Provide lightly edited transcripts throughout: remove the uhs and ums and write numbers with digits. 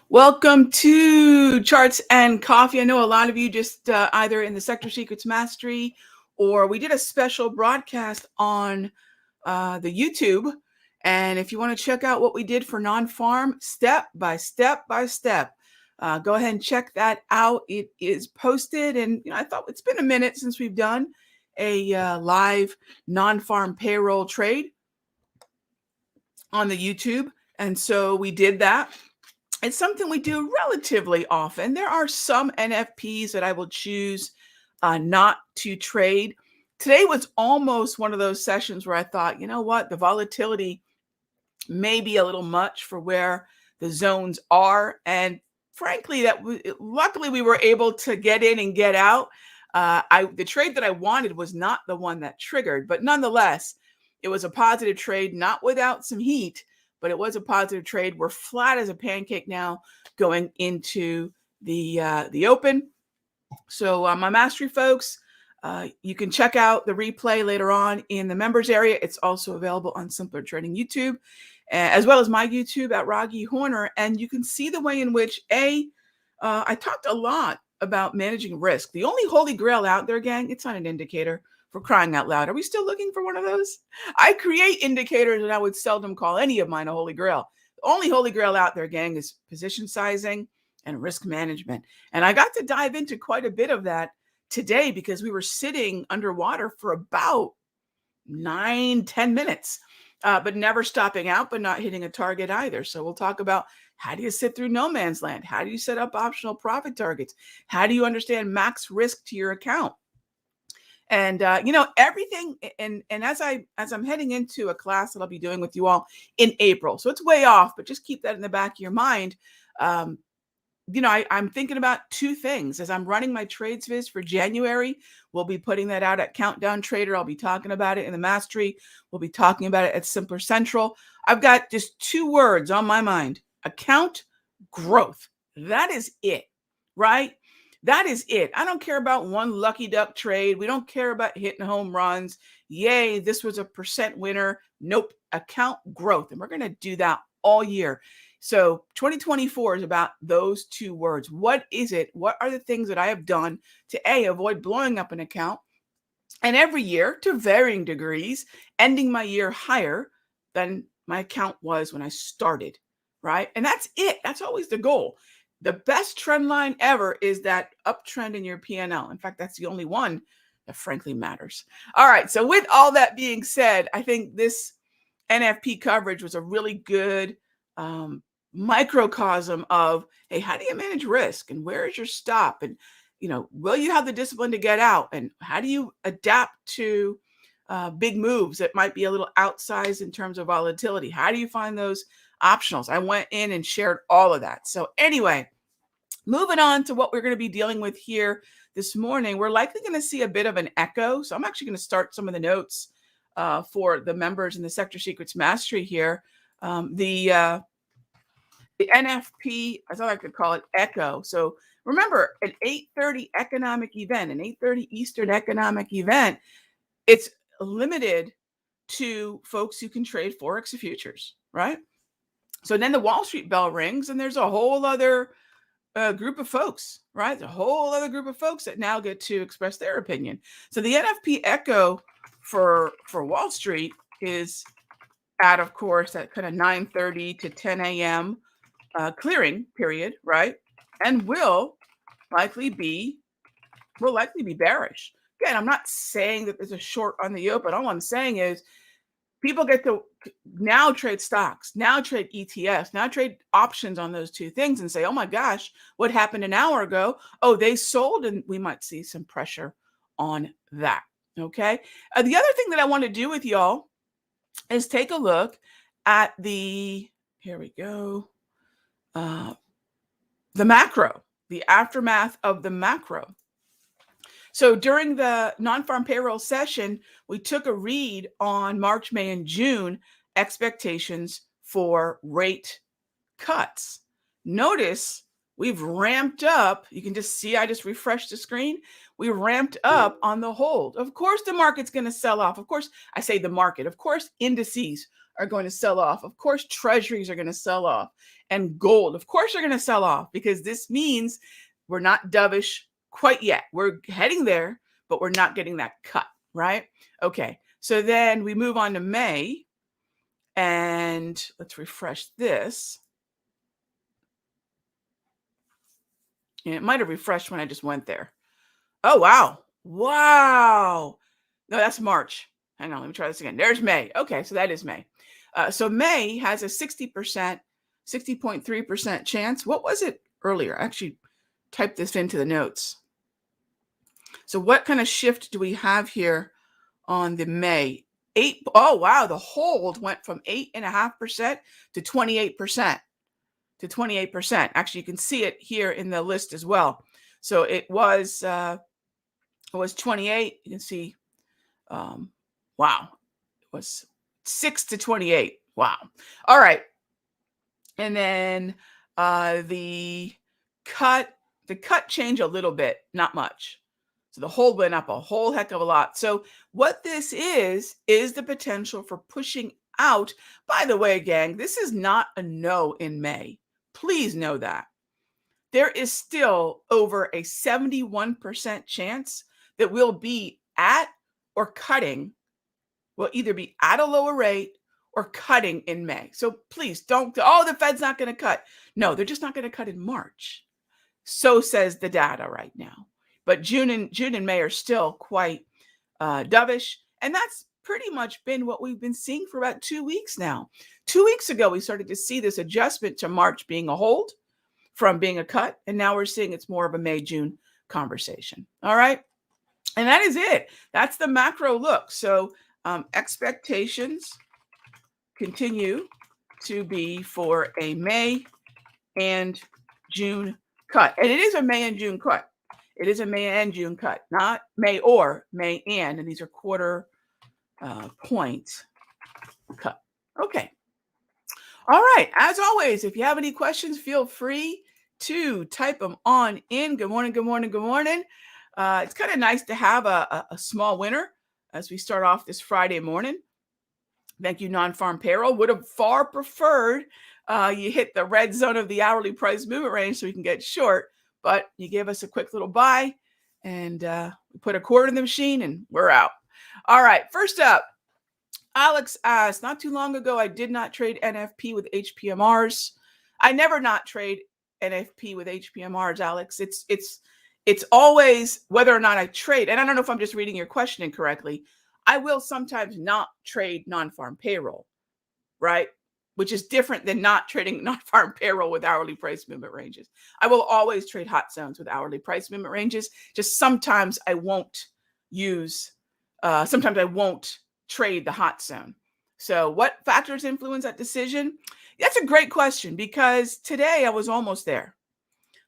Welcome to Charts and Coffee. I know a lot of you just either in the Sector Secrets Mastery or we did a special broadcast on the YouTube. And if you want to check out what we did for non-farm step by step by step, go ahead and check that out. It is posted. And I thought it's been a minute since we've done a live non-farm payroll trade on the YouTube. And so we did that. It's something we do relatively often. There are some NFPs that I will choose not to trade. Today was almost one of those sessions where I thought, you know what, the volatility may be a little much for where the zones are. And frankly, luckily we were able to get in and get out. The trade that I wanted was not the one that triggered, but nonetheless, it was a positive trade, not without some heat, but it was a positive trade. We're flat as a pancake now going into the open. So my mastery folks, you can check out the replay later on in the members area. It's also available on Simpler Trading YouTube, as well as my YouTube at Raghee Horner. And you can see the way in which I talked a lot about managing risk. The only holy grail out there, gang, it's not an indicator. For crying out loud. Are we still looking for one of those? I create indicators and I would seldom call any of mine a holy grail. The only holy grail out there, gang, is position sizing and risk management. And I got to dive into quite a bit of that today because we were sitting underwater for about 9-10 minutes, but never stopping out, but not hitting a target either. So we'll talk about how do you sit through no man's land? How do you set up optional profit targets? How do you understand max risk to your account? And everything, and as I'm heading into a class that I'll be doing with you all in April, so it's way off, but just keep that in the back of your mind. I'm thinking about two things as I'm running my trades viz for January. We'll be putting that out at Countdown Trader. I'll be talking about it in the Mastery. We'll be talking about it at Simpler Central. I've got just two words on my mind: account growth. That is it, right? That is it. I don't care about one lucky duck trade. We don't care about hitting home runs. Yay, this was a percent winner. Nope, account growth. And we're going to do that all year. So 2024 is about those two words. What is it? What are the things that I have done to avoid blowing up an account? And every year, to varying degrees, ending my year higher than my account was when I started, right? And that's it. That's always the goal. The best trend line ever is that uptrend in your P&L. In fact, that's the only one that frankly matters. All right. So with all that being said, I think this NFP coverage was a really good microcosm of, hey, how do you manage risk? And where is your stop? And, will you have the discipline to get out? And how do you adapt to big moves that might be a little outsized in terms of volatility? How do you find those optionals? I went in and shared all of that. So anyway, moving on to what we're going to be dealing with here this morning, we're likely going to see a bit of an echo. So I'm actually going to start some of the notes for the members in the Sector Secrets Mastery here. The NFP, as I like to call it, echo. So remember, an 8:30 economic event, an 8:30 Eastern economic event, it's limited to folks who can trade Forex futures, right? So then the Wall Street bell rings and there's a whole other group of folks, right? A whole other group of folks that now get to express their opinion. So the NFP echo for Wall Street is at, of course, that kind of 9:30 to 10 a.m. Clearing period, right? And will likely be bearish. Again, I'm not saying that there's a short on the open. All I'm saying is people get to now trade stocks, now trade ETFs, now trade options on those two things and say, oh my gosh, what happened an hour ago? Oh, they sold, and we might see some pressure on that. Okay. The other thing that I want to do with y'all is take a look at here we go, the macro, the aftermath of the macro. So during the non-farm payroll session, we took a read on March, May, and June expectations for rate cuts. Notice we've ramped up. You can just see, I just refreshed the screen. We ramped up on the hold. Of course, the market's going to sell off. Of course, I say the market. Of course, indices are going to sell off. Of course, treasuries are going to sell off. And gold, of course, are going to sell off, because this means we're not dovish quite yet. We're heading there, but we're not getting that cut, right? Okay, so then we move on to May, and let's refresh this. And it might have refreshed when I just went there. Oh, wow. Wow. No, that's March. Hang on, let me try this again. There's May. Okay, so that is May. So May has a 60%, 60.3% chance. What was it earlier? I actually typed this into the notes. So what kind of shift do we have here on the May? Oh, wow. The hold went from 8.5% to 28%. To 28%. Actually, you can see it here in the list as well. So it was 28. You can see, wow, it was 6 to 28. Wow. All right. And then the cut changed a little bit, not much. So the hold went up a whole heck of a lot. So what this is the potential for pushing out. By the way, gang, this is not a no in May. Please know that. There is still over a 71% chance that we'll be at or cutting, will either be at a lower rate or cutting in May. So please don't, the Fed's not going to cut. No, they're just not going to cut in March. So says the data right now. But June and May are still quite dovish. And that's pretty much been what we've been seeing for about 2 weeks now. 2 weeks ago, we started to see this adjustment to March being a hold from being a cut. And now we're seeing it's more of a May-June conversation. All right. And that is it. That's the macro look. So expectations continue to be for a May and June cut. And it is a May and June cut. It is a May and June cut, not May or May and these are quarter point cut. Okay. All right. As always, if you have any questions, feel free to type them on in. Good morning, good morning, good morning. It's kind of nice to have a small winner as we start off this Friday morning. Thank you, Non-Farm Payroll. Would have far preferred you hit the red zone of the hourly price movement range so we can get short, but you gave us a quick little buy, and we put a quarter in the machine, and we're out. All right, first up, Alex asked, not too long ago, I did not trade NFP with HPMRs. I never not trade NFP with HPMRs, Alex. It's always whether or not I trade. And I don't know if I'm just reading your question incorrectly. I will sometimes not trade non-farm payroll, right? Which is different than not trading non-farm payroll with hourly price movement ranges. I will always trade hot zones with hourly price movement ranges. Just sometimes I won't trade the hot zone. So what factors influence that decision? That's a great question, because today I was almost there.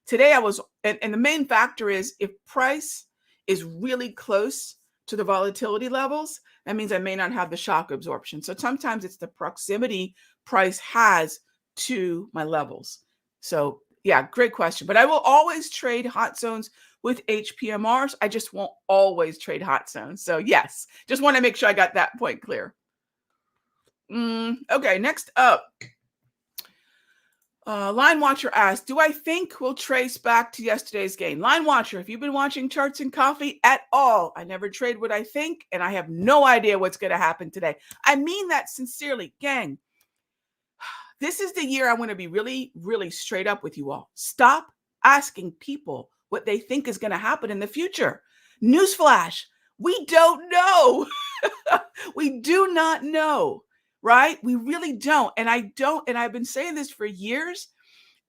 Today I was, and the main factor is if price is really close to the volatility levels, that means I may not have the shock absorption. So sometimes it's the proximity price has to my levels. So yeah, great question. But I will always trade hot zones with HPMRs. I just won't always trade hot zones. So yes, just want to make sure I got that point clear. Okay, next up. Line Watcher asked, do I think we'll trace back to yesterday's gain? Line Watcher, if you've been watching Charts and Coffee at all, I never trade what I think, and I have no idea what's going to happen today. I mean that sincerely. Gang, this is the year I want to be really, really straight up with you all. Stop asking people what they think is going to happen in the future. Newsflash, we don't know. We do not know. Right? We really don't. And I've been saying this for years,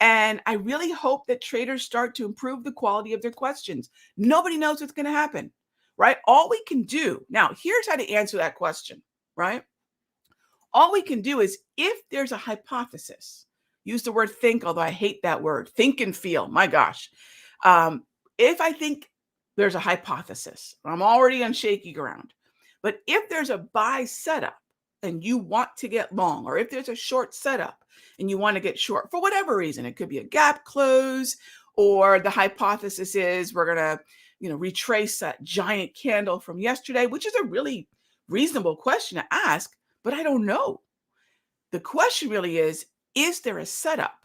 and I really hope that traders start to improve the quality of their questions. Nobody knows what's going to happen, right? All we can do, now here's how to answer that question, right? All we can do is, if there's a hypothesis, use the word think, although I hate that word, think and feel, my gosh. If I think there's a hypothesis, I'm already on shaky ground, but if there's a buy setup, and you want to get long, or if there's a short setup and you want to get short for whatever reason, it could be a gap close, or the hypothesis is we're going to retrace that giant candle from yesterday, which is a really reasonable question to ask, but I don't know. The question really is there a setup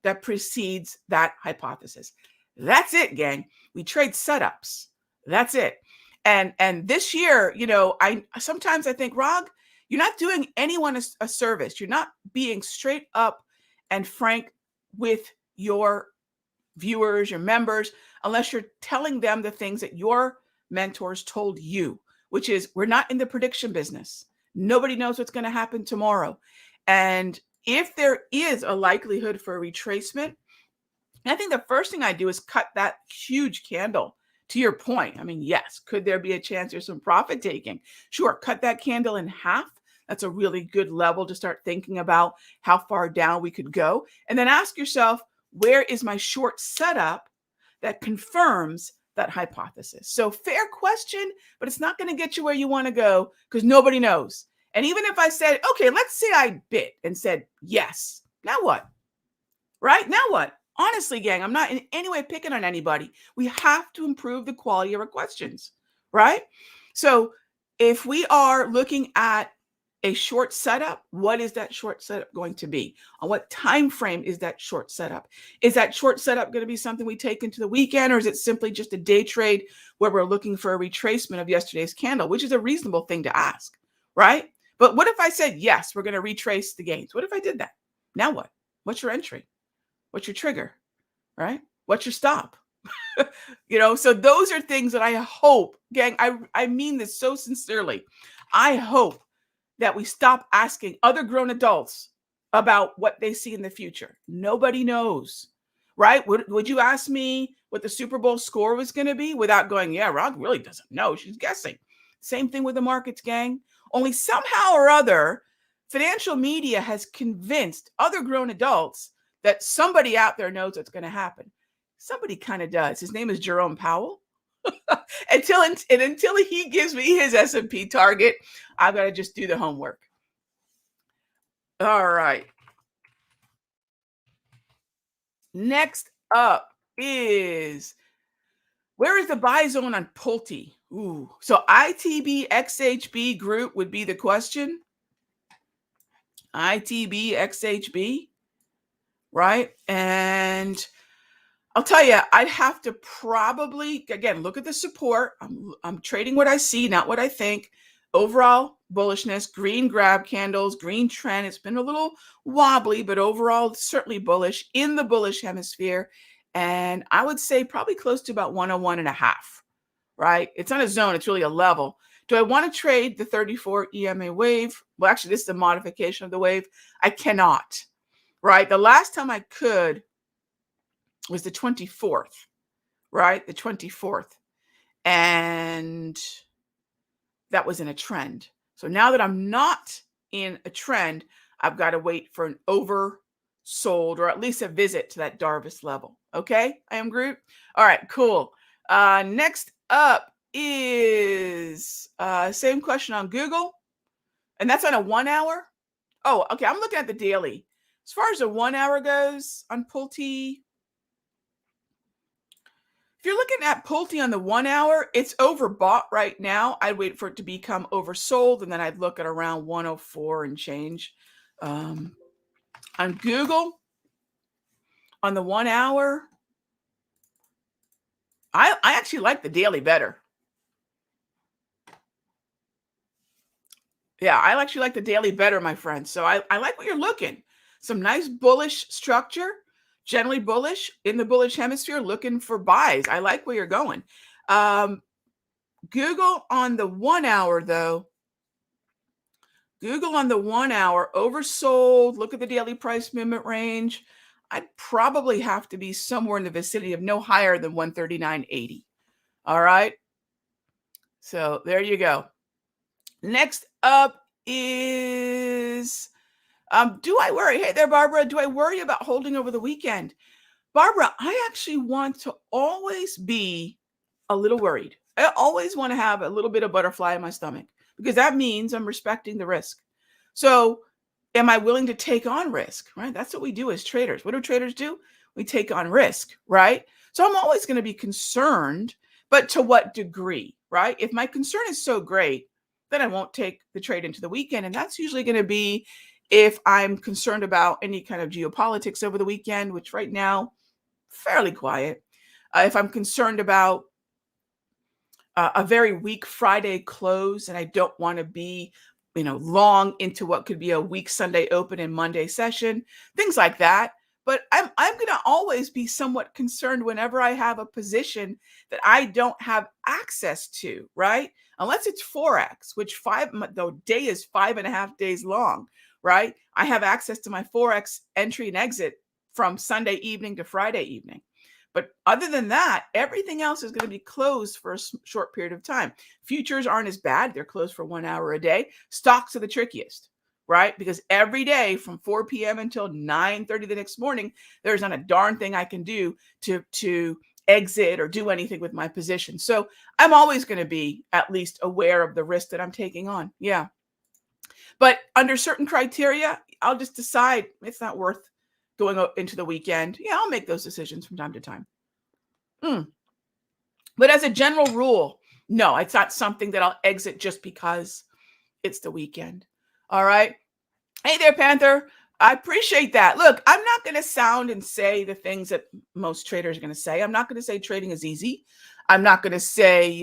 that precedes that hypothesis? That's it, gang. We trade setups. That's it. And this year, I sometimes I think, Rog, you're not doing anyone a service. You're not being straight up and frank with your viewers, your members, unless you're telling them the things that your mentors told you, which is we're not in the prediction business. Nobody knows what's going to happen tomorrow. And if there is a likelihood for a retracement, I think the first thing I do is cut that huge candle. To your point, I mean, yes, could there be a chance there's some profit taking? Sure, cut that candle in half. That's a really good level to start thinking about how far down we could go. And then ask yourself, where is my short setup that confirms that hypothesis? So fair question, but it's not going to get you where you want to go because nobody knows. And even if I said, okay, let's say I bit and said, yes, now what? Right? Now what? Honestly, gang, I'm not in any way picking on anybody. We have to improve the quality of our questions, right? So if we are looking at a short setup, what is that short setup going to be? On what time frame is that short setup? Is that short setup going to be something we take into the weekend, or is it simply just a day trade where we're looking for a retracement of yesterday's candle, which is a reasonable thing to ask, right? But what if I said, yes, we're going to retrace the gains? What if I did that? Now what? What's your entry? What's your trigger, right? What's your stop? So those are things that I hope, gang, I mean this so sincerely. I hope that we stop asking other grown adults about what they see in the future. Nobody knows, right? Would you ask me what the Super Bowl score was going to be without going, yeah, Rog really doesn't know. She's guessing. Same thing with the markets, gang. Only somehow or other, financial media has convinced other grown adults that somebody out there knows what's going to happen. Somebody kind of does. His name is Jerome Powell. Until he gives me his S&P target, I've got to just do the homework. All right. Next up is, where is the buy zone on Pulte? Ooh, so ITB XHB group would be the question. ITB XHB, right? And I'll tell you, I'd have to probably, again, look at the support. I'm trading what I see, not what I think. Overall bullishness, green grab candles, green trend. It's been a little wobbly, but overall certainly bullish in the bullish hemisphere. And I would say probably close to about 101.5, right? It's not a zone. It's really a level. Do I want to trade the 34 EMA wave? Well, actually, this is a modification of the wave. I cannot, right? The last time I could was the 24th, right? The 24th. And that was in a trend. So now that I'm not in a trend, I've got to wait for an oversold or at least a visit to that Darvis level. Okay, I am Groot. All right, cool. Next up is same question on Google. And that's on a 1 hour. Oh, okay. I'm looking at the daily. As far as the 1 hour goes on Pulte, if you're looking at Pulte on the 1 hour, it's overbought right now. I'd wait for it to become oversold, and then I'd look at around 104 and change. On Google, on the 1 hour, I actually like the daily better. Yeah, I actually like the daily better, my friend. So I like what you're looking. Some nice bullish structure. Generally bullish in the bullish hemisphere, looking for buys. I like where you're going. Google on the 1 hour, though. Google on the 1 hour, oversold. Look at the daily price movement range. I'd probably have to be somewhere in the vicinity of no higher than 139.80. All right. So there you go. Next up is, do I worry? Hey there, Barbara. Do I worry about holding over the weekend? Barbara, I actually want to always be a little worried. I always want to have a little bit of butterfly in my stomach because that means I'm respecting the risk. So am I willing to take on risk, right? That's what we do as traders. What do traders do? We take on risk, right? So I'm always going to be concerned, but to what degree, right? If my concern is so great, then I won't take the trade into the weekend. And that's usually going to be if I'm concerned about any kind of geopolitics over the weekend, which right now, fairly quiet. If I'm concerned about a very weak Friday close and I don't want to be, long into what could be a weak Sunday open and Monday session, things like that. But I'm going to always be somewhat concerned whenever I have a position that I don't have access to, right? Unless it's Forex, which the day is 5.5 days long, right? I have access to my Forex entry and exit from Sunday evening to Friday evening. But other than that, everything else is going to be closed for a short period of time. Futures aren't as bad. They're closed for 1 hour a day. Stocks are the trickiest, right? Because every day from 4 p.m. until 9:30 the next morning, there's not a darn thing I can do to exit or do anything with my position. So I'm always going to be at least aware of the risk that I'm taking on. Yeah. But under certain criteria, I'll just decide it's not worth going into the weekend. Yeah, I'll make those decisions from time to time. But as a general rule, no, it's not something that I'll exit just because it's the weekend. All right. Hey there, Panther. I appreciate that. Look, I'm not going to sound and say the things that most traders are going to say. I'm not going to say trading is easy. I'm not going to say,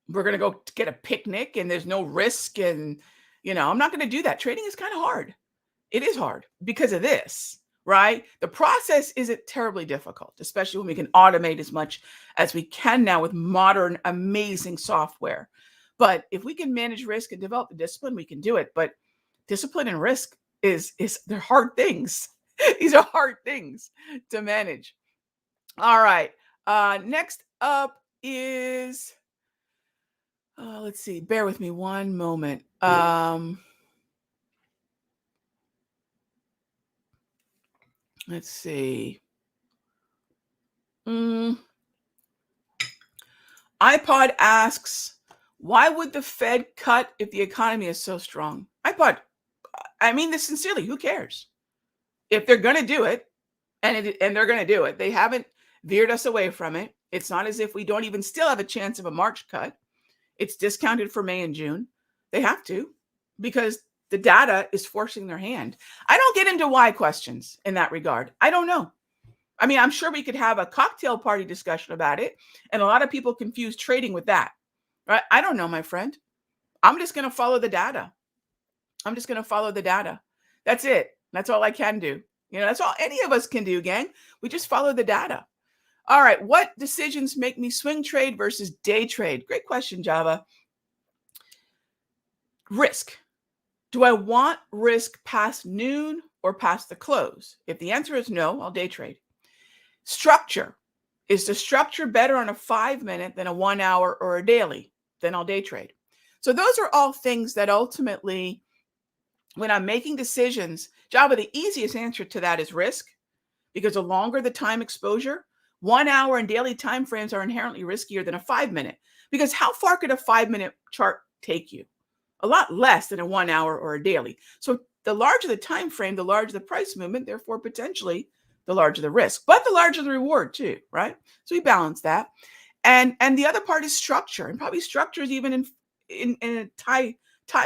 we're going to go get a picnic and there's no risk. And, I'm not going to do that. Trading is kind of hard. It is hard because of this, right? The process isn't terribly difficult, especially when we can automate as much as we can now with modern, amazing software. But if we can manage risk and develop the discipline, we can do it. But discipline and risk they're hard things. These are hard things to manage. All right. Next up is, let's see, bear with me one moment. Let's see. iPod asks, why would the Fed cut if the economy is so strong? iPod, I mean this sincerely, who cares? If they're going to do it, and they're going to do it, they haven't veered us away from it. It's not as if we don't even still have a chance of a March cut. It's discounted for May and June. They have to, because the data is forcing their hand. I don't get into why questions in that regard. I don't know. I mean, I'm sure we could have a cocktail party discussion about it. And a lot of people confuse trading with that, right? I don't know, my friend. I'm just going to follow the data. That's it. That's all I can do. That's all any of us can do, gang. We just follow the data. All right. What decisions make me swing trade versus day trade? Great question, Java. Risk. Do I want risk past noon or past the close? If the answer is no, I'll day trade. Structure. Is the structure better on a 5-minute than a 1 hour or a daily? Then I'll day trade. So those are all things that ultimately, when I'm making decisions, Java, the easiest answer to that is risk, because the longer the time exposure, 1 hour and daily time frames are inherently riskier than a 5-minute, because how far could a 5-minute chart take you? A lot less than a 1 hour or a daily. So the larger the time frame, the larger the price movement, therefore potentially the larger the risk, but the larger the reward too, right? So we balance that. And the other part is structure, and probably structure is even in a tie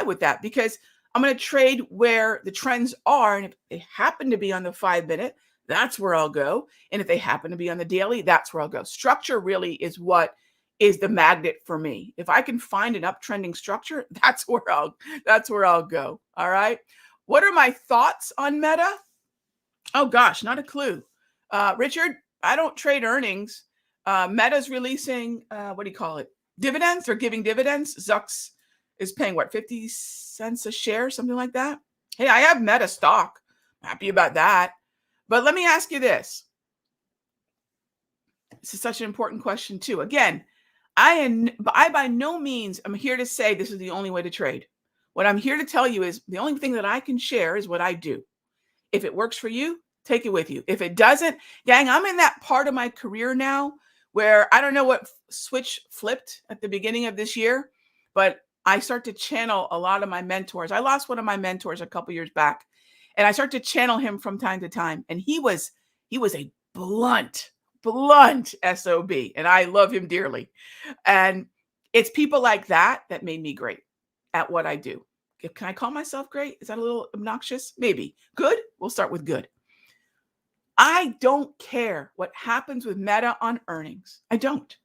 with that, because I'm going to trade where the trends are. And if they happen to be on the 5-minute, that's where I'll go. And if they happen to be on the daily, that's where I'll go. Structure really is what is the magnet for me. If I can find an uptrending structure, that's where I'll go. All right. What are my thoughts on Meta? Oh gosh, not a clue. Richard, I don't trade earnings. Meta's releasing, what do you call it? Dividends. They're giving dividends. Zucks is paying what, 50 cents a share, something like that. Hey, I have Meta stock. I'm happy about that. But let me ask you this. This is such an important question too. Again, I by no means am here to say this is the only way to trade. What I'm here to tell you is the only thing that I can share is what I do. If it works for you, take it with you. If it doesn't, gang, I'm in that part of my career now where I don't know what switch flipped at the beginning of this year, but I start to channel a lot of my mentors. I lost one of my mentors a couple years back, And I start to channel him from time to time. And he was a blunt SOB. And I love him dearly. And it's people like that that made me great at what I do. Can I call myself great? Is that a little obnoxious? Maybe. Good? We'll start with good. I don't care what happens with Meta on earnings. I don't.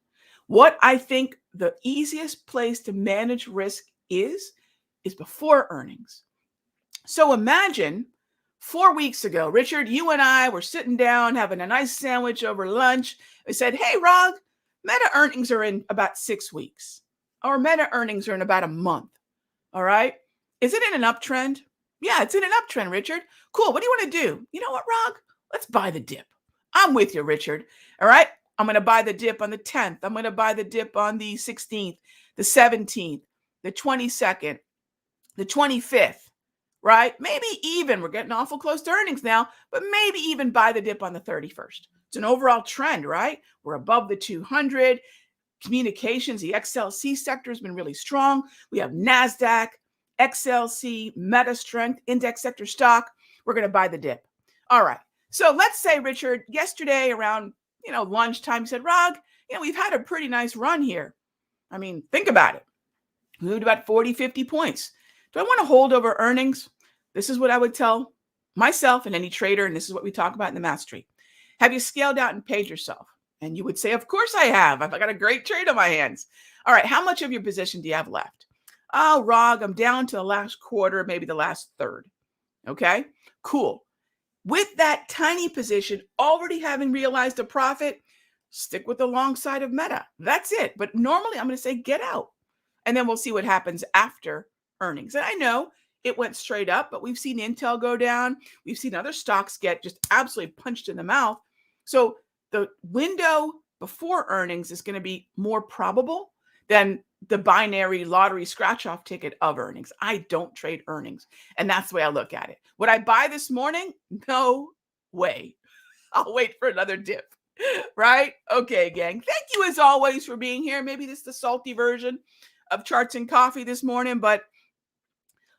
What I think the easiest place to manage risk is before earnings. So imagine 4 weeks ago, Richard, you and I were sitting down having a nice sandwich over lunch. We said, hey, Rog, Meta earnings are in about 6 weeks. Or Meta earnings are in about a month. All right. Is it in an uptrend? Yeah, it's in an uptrend, Richard. Cool. What do you want to do? You know what, Rog? Let's buy the dip. I'm with you, Richard. All right. I'm going to buy the dip on the 10th. I'm going to buy the dip on the 16th, the 17th, the 22nd, the 25th, right? Maybe even, we're getting awful close to earnings now, but maybe even buy the dip on the 31st. It's an overall trend, right? We're above the 200. Communications, the XLC sector has been really strong. We have NASDAQ, XLC, Meta Strength, index sector stock. We're going to buy the dip. All right. So let's say, Richard, yesterday around, lunchtime, said, Rog, we've had a pretty nice run here. I mean, think about it. We moved about 40, 50 points. Do I want to hold over earnings? This is what I would tell myself and any trader, and this is what we talk about in the mastery. Have you scaled out and paid yourself? And you would say, of course I have. I've got a great trade on my hands. All right, how much of your position do you have left? Oh, Rog, I'm down to the last quarter, maybe the last third. Okay, cool. With that tiny position, already having realized a profit, stick with the long side of Meta. That's it. But normally I'm going to say get out. And then we'll see what happens after earnings. And I know it went straight up, but we've seen Intel go down. We've seen other stocks get just absolutely punched in the mouth. So the window before earnings is going to be more probable than the binary lottery scratch-off ticket of earnings. I don't trade earnings. And that's the way I look at it. Would I buy this morning? No way. I'll wait for another dip. Right? Okay, gang. Thank you as always for being here. Maybe this is the salty version of charts and coffee this morning. But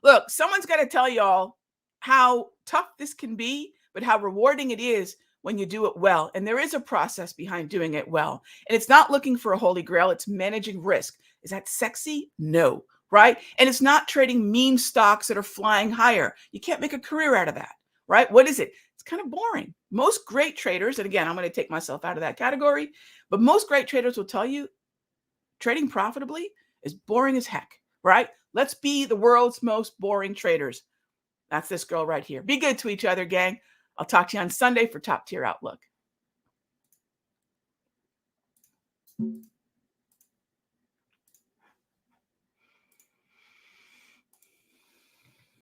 look, someone's got to tell y'all how tough this can be, but how rewarding it is when you do it well. And there is a process behind doing it well. And it's not looking for a holy grail. It's managing risk. Is that sexy? No. Right? And it's not trading meme stocks that are flying higher. You can't make a career out of that. Right? What is it? It's kind of boring. Most great traders, and again, I'm going to take myself out of that category, but most great traders will tell you trading profitably is boring as heck. Right? Let's be the world's most boring traders. That's this girl right here. Be good to each other, gang. I'll talk to you on Sunday for Top Tier Outlook.